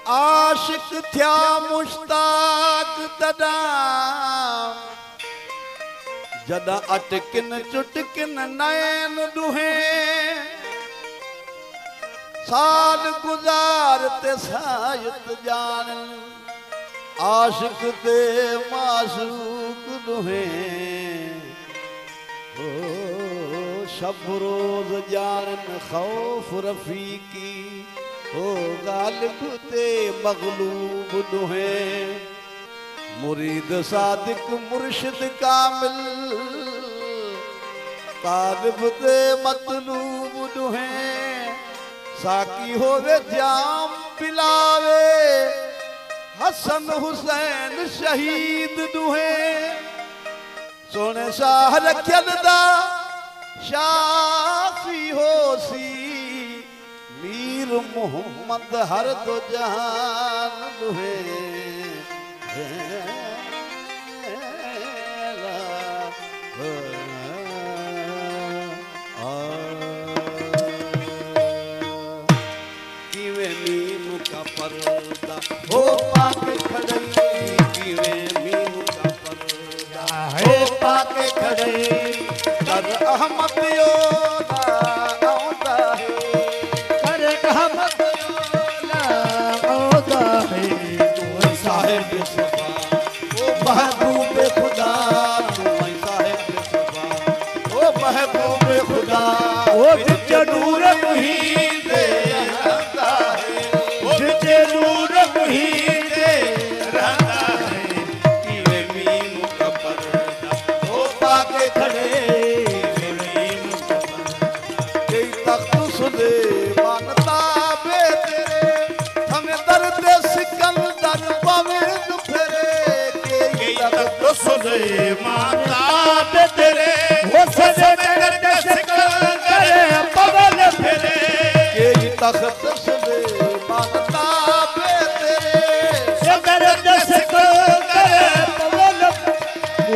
आशिक थिया मुश्ताक तदा जदा अटकिन चुटकिन नैन दुहे साल गुजारते सायत जान आशिक ते मासूक दुहे ओ शब रोज जान खौफ रफीकी ओ गालिब ते मगलूब दुहे मुरीद सादिक मुर्शिद कामिल तालिब ते मतलूब दुहे साकी होवे जाम पिलावे हसन हुसैन शहीद दुहे सोने शाह रखियल दा शाफी होसी मीर मोहम्मद हर दो जहान दुहे किवे मीम का पर्दा हो पाके खड़े किवे मीम का पर्दा हो पाके खड़े कर अहमद योला औदा है कर अहमद योला औदा है तू साहिब सफा ओ महबूब खुदा तू साहिब सफा ओ महबूब खुदा ओ विच नूर मुहीद रहता है ओ विच नूर मुहीद रहता है किवे मीम का पर्दा ओ पाके खड़े मीम का पर्दा कई तख्त सुदे मानता बे तेरे हमें दर्द सिकंदर पवेद फेरे कई तख्त सुदे मानता बे तेरे वो सजे दर्द सिकंदर पवेद फेरे कई तख्त सुदे मानता बे तेरे दर्द सिकंदर पवेद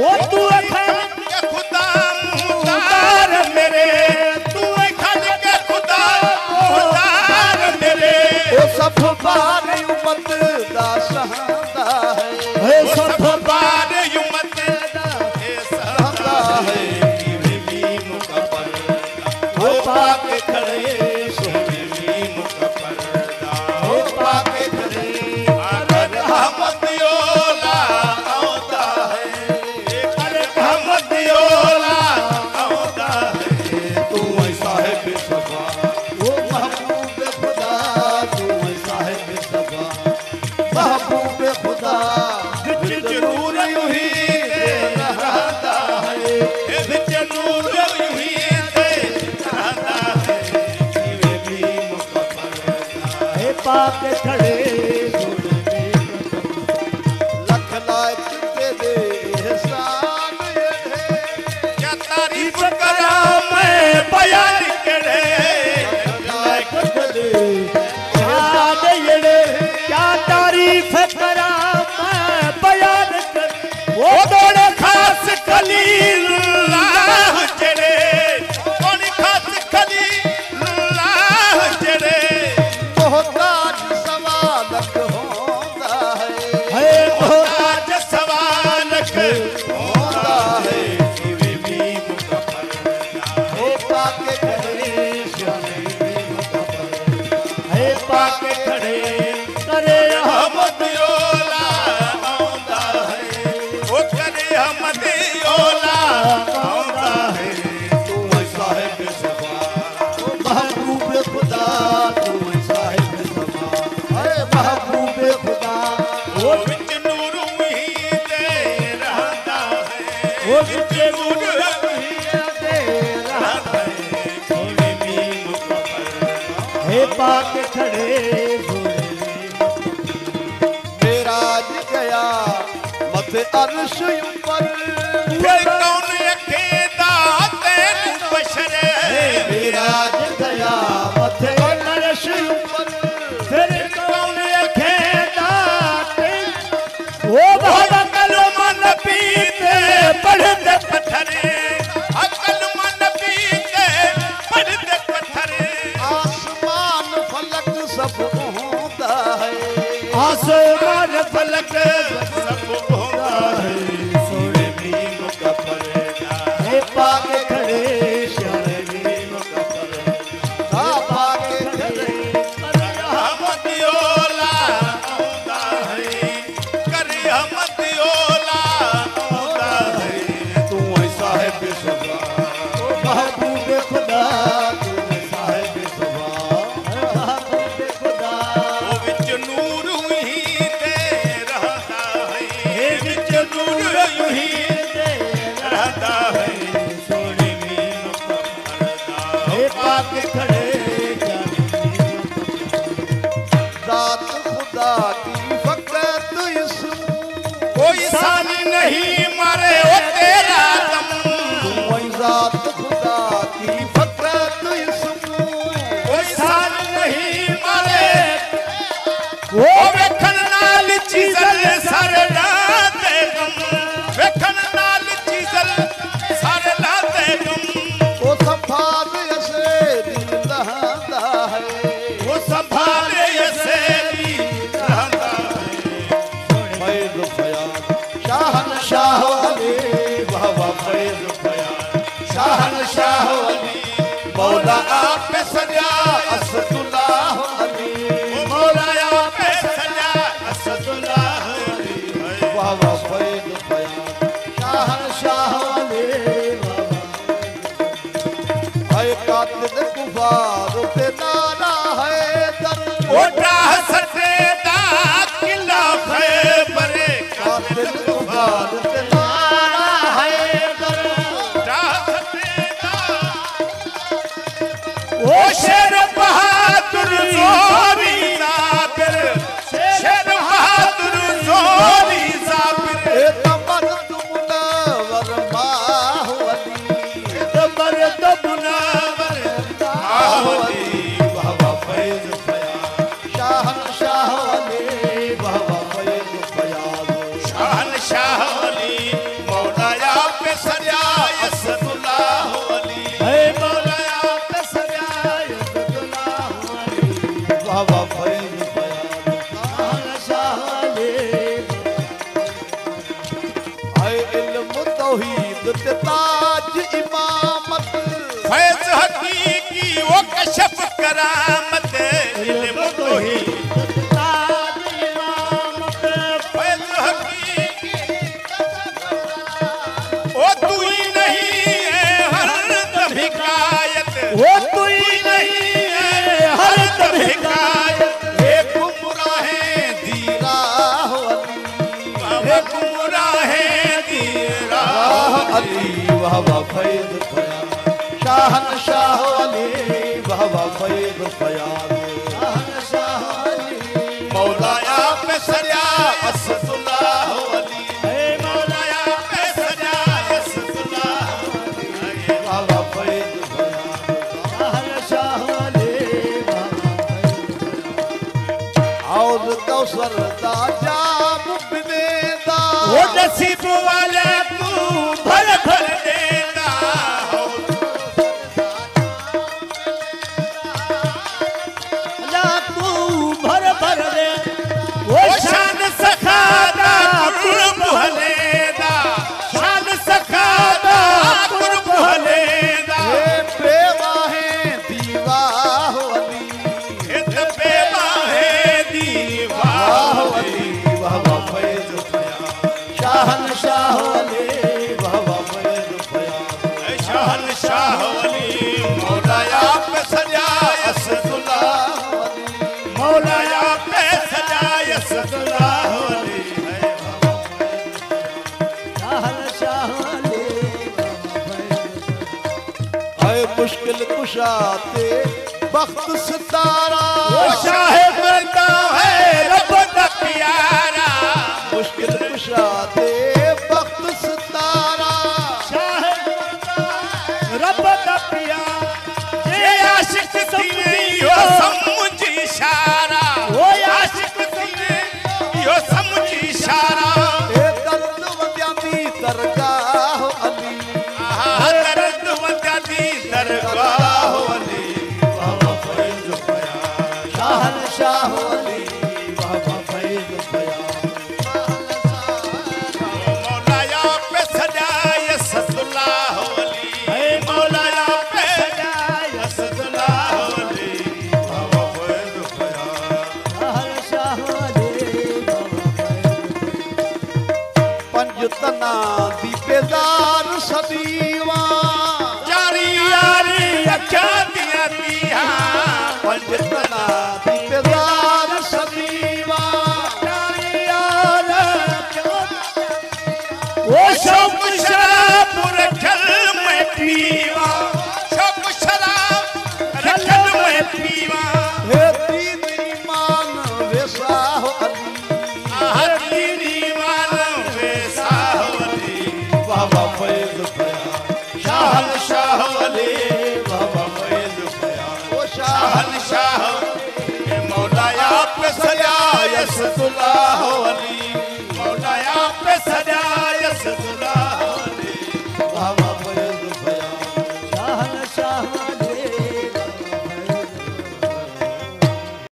वो तू खान के खुदा मुख्तार मेरे तू खान के खुदा मुख्तार मेरे ओ सब बार उम्मत दा शहादा है सब बार उम्मत दा शहादा है किवे मीम का पर्दा हो पाके खड़े सोने मीम का पर्दा हो पाके खड़े अगर अहमद योला औदा है अगर अहमद योला औदा है तू साहिब सफा ओ महबूब खुदा तू साहिब सफा महबूब खुदा विच नूर यूं ही रहता है विच नूर यूं ही रहता है किवे मीम का पर्दा है पाके खड़े लख लाख तेरे एहसान ये क्या तारीफ करा मैं बयान करे लाख तेरे एहसान ये क्या तारीफ करा मैं बयान कर वो दोड़े खास खलीलुल्लाह जड़े कौन खास खलीलुल्लाह जड़े मोहताज सवालक होता है मोहताज सवालक होता है किवे मीम का पर्दा हो पाके खड़े सोने मीम का पर्दा है पाके खड़े करे अहमद योला औदा है ओ करे अहमद योला औदा है तू साहिब सफा ओ महबूब खुदा तू साहिब सफा है महबूब खुदा ओ विच नूर मुहीद रहता है ओ विच नूर मुहीद रहता है किवे मीम का पर्दा है पाके खड़े मेराज गया मत अर्श ऊपर फिर कौन अखेदा तेनू बशर महबूब खुदा तू साहिब सवा महबूब खुदा ओ विच नूर ही ते रहता है विच नूर ही ते रहता है सोनी मीन परदा हे पाक खड़े जात खुदा की फकत इसम कोई सानी नहीं मारे ओ तेरा दम कोई जात खुदा की फकत इसम कोई सानी नहीं मारे वो वेखन नाल चीजल सर लाते गम वेखन नाल चीजल सर लाते गम वो संभाल ऐसे दिल लहंदा है वो संभाले ऐसे भी रहता फैज फयाज शाहन शाह अली बाबा फैज फयाज शाहन शाह अली मौला आप सजा असदुल्लाह अली मौला आप सजा असदुल्लाह बाबा फैज फयाज शाहन शाह अली बाबा है कातिल कुफार पे नारा है दर ओटा सटे दा किला खैबर कातिल कुफार पे नारा है दर ओटा सटे दा ओ शेर बहादुर जोरी जाबिर शेर बहादुर जोरी जाबिर ए तमर मुनवर माह अली तमर मुनवर माह अली बाबा फैज फयाज शाहन शाह अली बाबा फैज फयाज शाहन शाह अली मौला आप सजा असदुल्लाह अली है मौला आप सजा असदुल्लाह अली बाबा फैज फयाज शाहन शाह अली है इल्म तौहीद ते ताज इमामत फैज हकीकी वो कशफ करामत इल्म तौहीद ताज इमामत फैज हकीकी ओ तू ही नहीं है हर दम हिकायत वो तू ही नहीं है हर दम हिकायत एक गुमराहें दी राह अली एक गुमराहें दी राह अली बाबा फैज फयाज शाहन शाह अली बाबा फैज फयाज शाहन शाह अली मौला आप सजा असदुल्लाह अली मौला आप सजा असदुल्लाह बाबा फैज फयाज शाहन शाह अली और कौसर दा जाम बिनेदा वो नसीब वाले तू भर भर देता हो या तू भर भर दे वो शान सखादा कुर्ब हलेदा शान सखादा कुर्ब हलेदा ये बेवाहें दीवाह अली हित बेवा है दीवा वाह अली बाबा फैज फयाज शाहन शाह अली बाबा फैज फयाज शाहन शाह अली मौला आप सजा असदुल्लाह अली मौला आप सजा असदुल्लाह अली शाहन शाह अली है मुश्किल कुशाते बख्त सितारा वो शाह मरदा है रब दा प्यारा मुश्किल कुशाते बख्त सितारा रब दा प्यारा ये आशिक थी यो समझ इशारा वो आशिक थी यो समझ इशारा ए दर्द वद्याती दरगाह अली दर्द वजादी दरगाह अली बाबा फैज फयाज शाहन शाह अली बाबा फैज फयाज मौला आप सजा असदुल्लाह अली मौला आप सजा असदुल्लाह अली बाबा फैज फयाज शाहन शाह अली बाबा शौक शराब रखल में पी